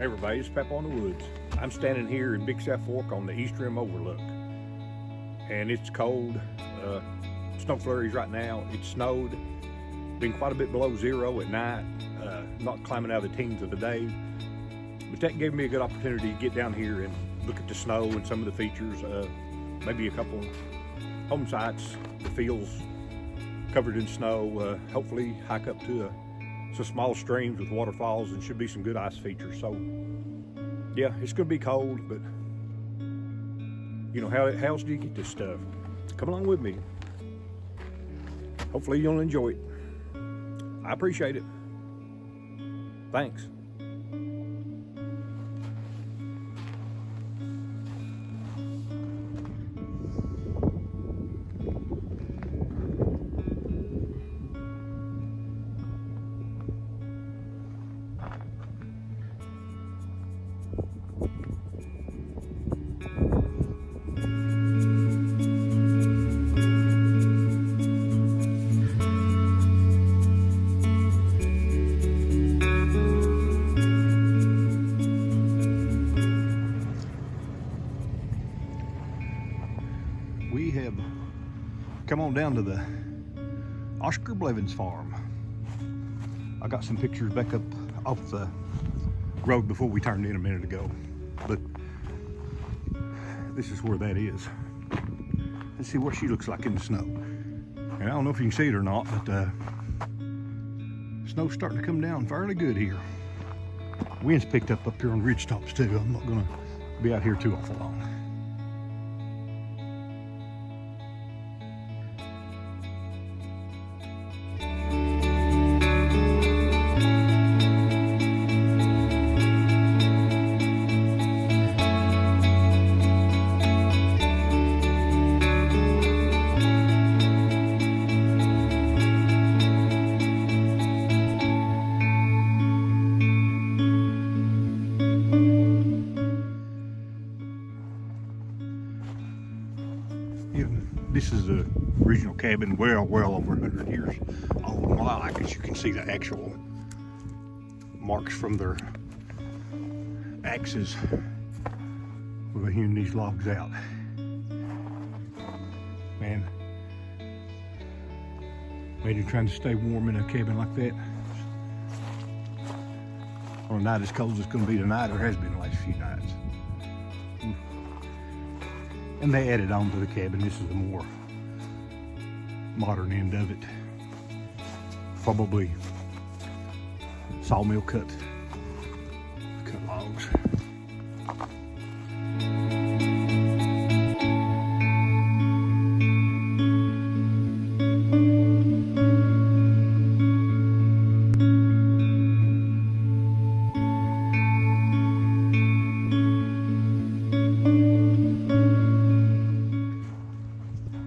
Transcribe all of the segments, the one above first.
Hey everybody, it's Pep on the Woods. I'm standing here in Big South Fork on the East Rim Overlook. And it's cold, snow flurries right now. It snowed, been quite a bit below zero at night, not climbing out of the teens of the day. But that gave me a good opportunity to get down here and look at the snow and some of the features, maybe a couple home sites, the fields covered in snow, hopefully hike up to some small streams with waterfalls, and should be some good ice features. So yeah, it's gonna be cold, but you know, how else do you get this stuff? Come along with me. Hopefully you'll enjoy it. I appreciate it. Thanks. We have come on down to the Lora Blevins farm. I got some pictures back up off the road before we turned in a minute ago, but this is where that is. Let's see what she looks like in the snow. And I don't know if you can see it or not, but snow's starting to come down fairly good here. Wind's picked up here on ridge tops too. I'm not gonna be out here too awful long. This is the original cabin, well over 100 years old. Well, I guess you can see the actual marks from their axes where they hewn these logs out. Man, imagine trying to stay warm in a cabin like that on a night as cold as it's going to be tonight, or has been the last few nights. And they added on to the cabin. This is the more modern end of it. Probably sawmill cut logs.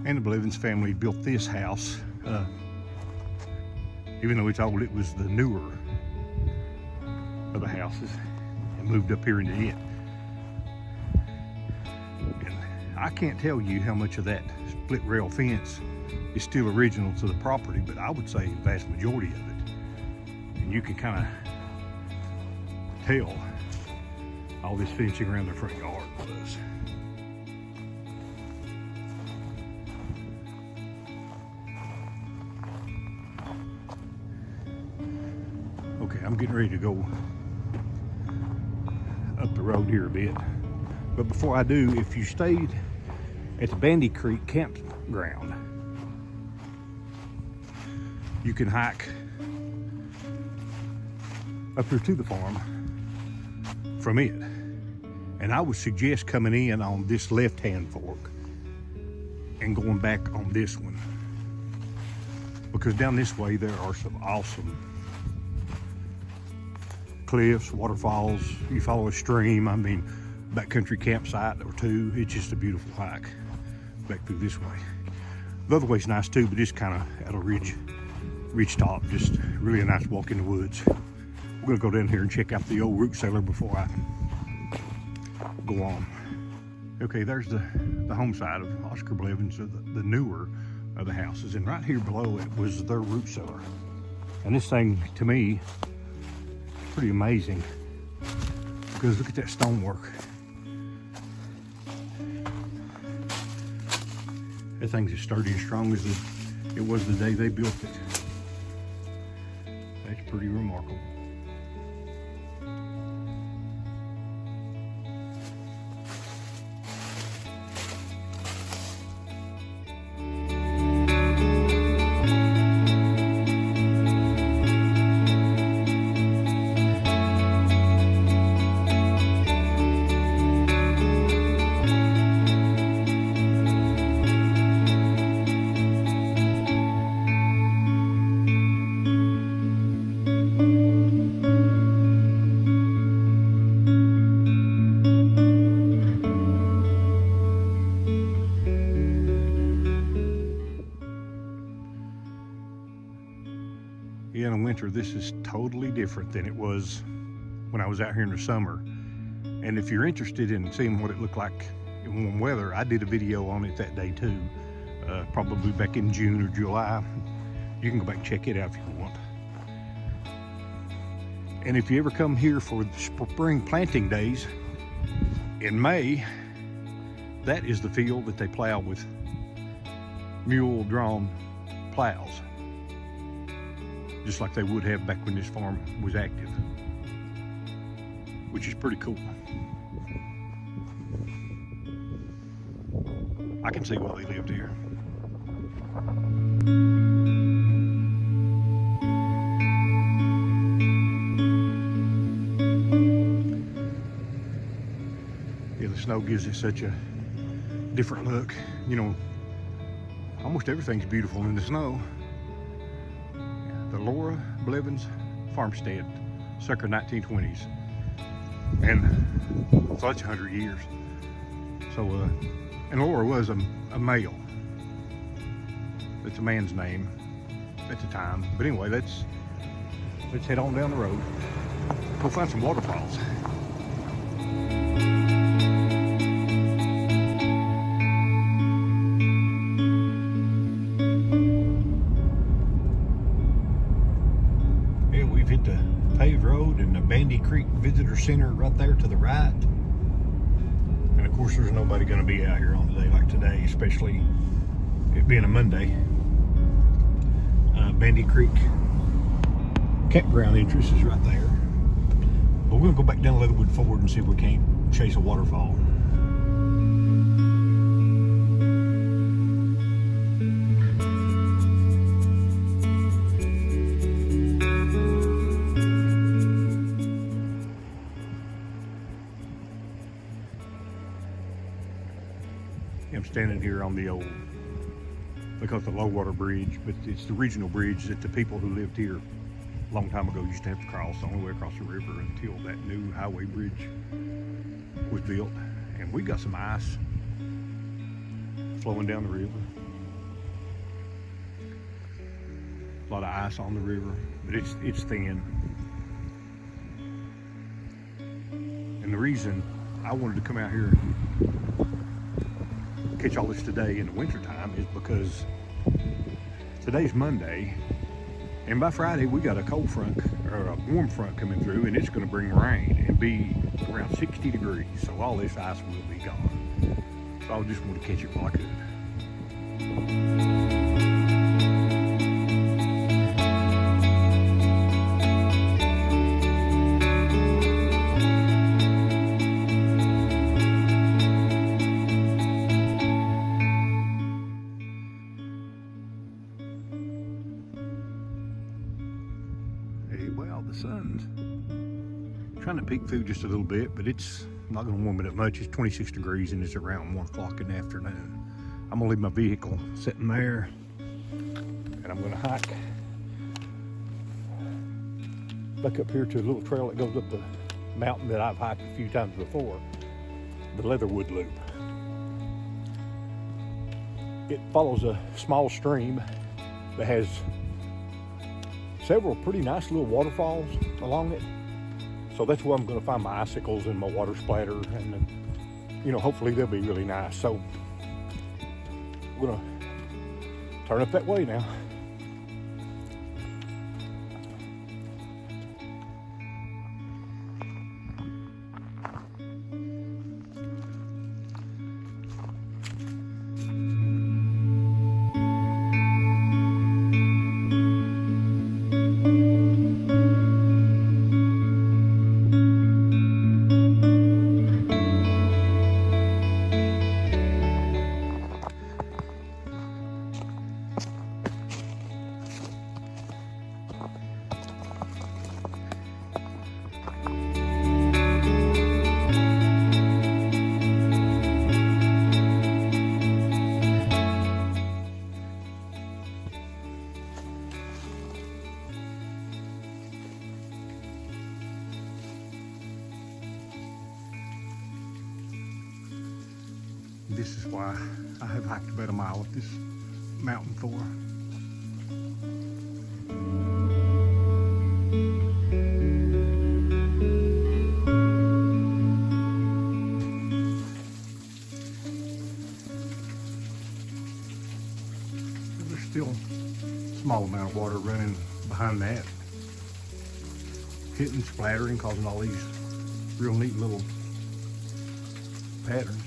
And the Blevins family built this house, even though it's old, it was the newer of the houses, and moved up here into it. And I can't tell you how much of that split rail fence is still original to the property, but I would say the vast majority of it. And you can kind of tell all this fencing around their front yard was. Okay, I'm getting ready to go up the road here a bit. But before I do, if you stayed at the Bandy Creek campground, you can hike up here to the farm from it. And I would suggest coming in on this left-hand fork and going back on this one, because down this way there are some awesome cliffs, waterfalls. You follow a stream, I mean, backcountry campsite or two. It's just a beautiful hike back through this way. The other way's nice too, but it's kind of at a ridge top. Just really a nice walk in the woods. We're gonna go down here and check out the old root cellar before I go on. Okay, there's the home side of Lora Blevins, the newer of the houses, and right here below it was their root cellar. And this thing, to me, pretty amazing. because look at that stonework. That thing's as sturdy and strong as it was the day they built it. That's pretty remarkable. Yeah, in the winter, this is totally different than it was when I was out here in the summer. And if you're interested in seeing what it looked like in warm weather, I did a video on it that day too, probably back in June or July. You can go back and check it out if you want. And if you ever come here for the spring planting days in May, that is the field that they plow with mule-drawn plows, just like they would have back when this farm was active, which is pretty cool. I can see why they lived here. Yeah, the snow gives it such a different look. You know, almost everything's beautiful in the snow. The Lora Blevins farmstead, circa 1920s, and so that's 100 years. So, and Lora was a male. That's a man's name at the time. But anyway, let's head on down the road. Go find some waterfalls. We've hit the paved road and the Bandy Creek Visitor Center right there to the right. And of course there's nobody going to be out here on a day like today, especially it being a Monday. Bandy Creek campground entrance is right there. But we're going to go back down Leatherwood Ford and see if we can't chase a waterfall. I'm standing here on the old, they call it the low water bridge, but it's the regional bridge that the people who lived here a long time ago used to have to cross the only way across the river until that new highway bridge was built. And we got some ice flowing down the river. A lot of ice on the river, but it's thin. And the reason I wanted to come out here catch all this today in the winter time is because today's Monday, and by Friday we got a cold front or a warm front coming through, and it's going to bring rain and be around 60 degrees, so all this ice will be gone. So I just want to catch it while I could. Well, the sun's trying to peek through just a little bit, but it's not going to warm it up much. It's 26 degrees and it's around 1 o'clock in the afternoon. I'm going to leave my vehicle sitting there and I'm going to hike back up here to a little trail that goes up the mountain that I've hiked a few times before, the Leatherwood Loop. It follows a small stream that has several pretty nice little waterfalls along it. So that's where I'm going to find my icicles and my water splatter, and then, you know, hopefully they'll be really nice. So we're going to turn up that way now. This is why I have hiked about a mile up this mountain before. There's still a small amount of water running behind that, hitting, splattering, causing all these real neat little patterns.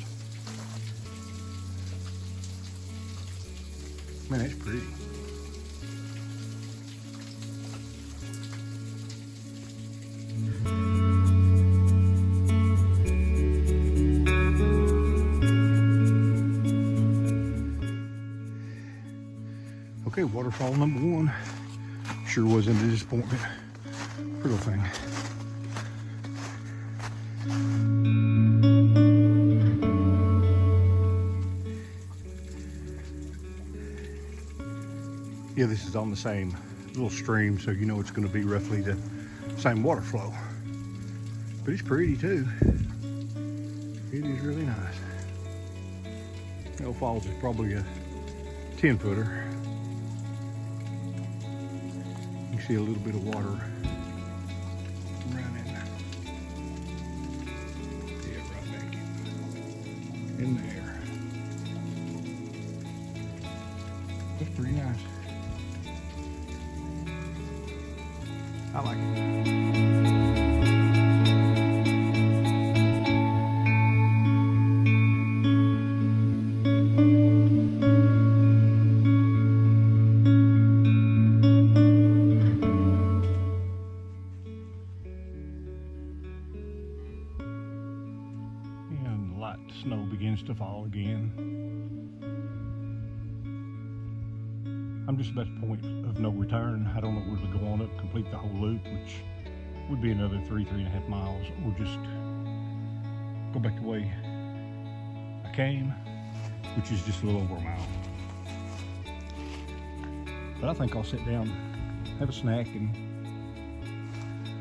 Man, that's pretty. Okay, waterfall number one. Sure wasn't a disappointment. Pretty little thing. Yeah, this is on the same little stream, so you know it's going to be roughly the same water flow. But it's pretty too. It is really nice. Elk Falls is probably a 10-footer. You see a little bit of water running. Yeah, right back in there. That's pretty nice. I like it. And light snow begins to fall again. I'm just about at the point of no return. I don't know whether to go on up, complete the whole loop, which would be another 3.5 miles, or just go back the way I came, which is just a little over a mile. But I think I'll sit down, have a snack, and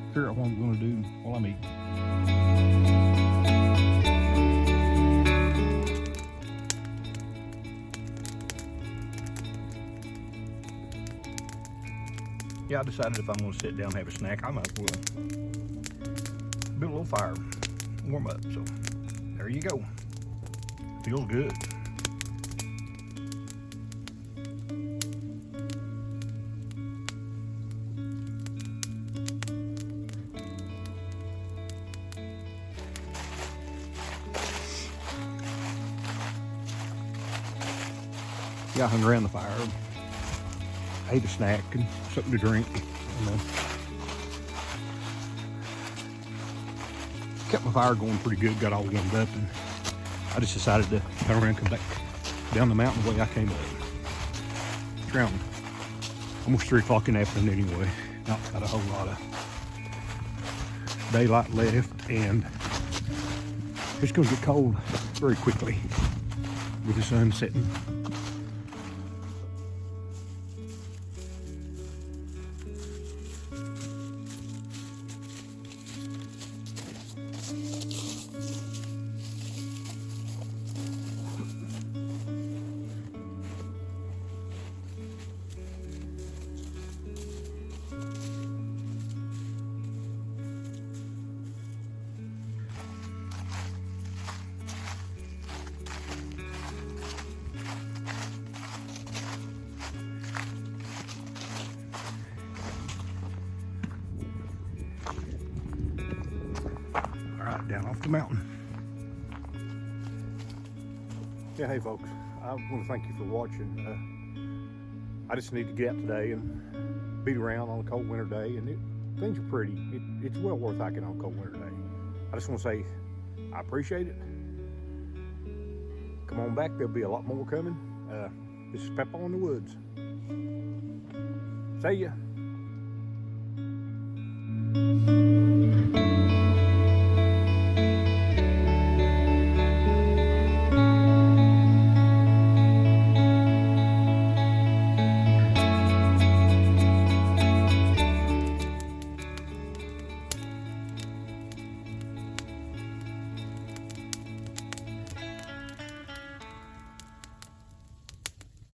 figure out what I'm going to do while I'm eating. Yeah, I decided if I'm going to sit down and have a snack, I might as well build a little fire, warm up. So there you go. Feels good. Yeah, I hung around the fire. I ate a snack and something to drink, and kept my fire going pretty good, got all warmed up, and I just decided to turn around and come back down the mountain the way I came up. It's around almost 3 o'clock in the afternoon anyway. Not got a whole lot of daylight left, and it's going to get cold very quickly with the sun setting. Down off the mountain. Yeah, hey folks, I want to thank you for watching. I just need to get out today and beat around on a cold winter day, and things are pretty. It's well worth hiking on a cold winter day. I just want to say I appreciate it. Come on back, there'll be a lot more coming. This is Peppa in the Woods. See ya.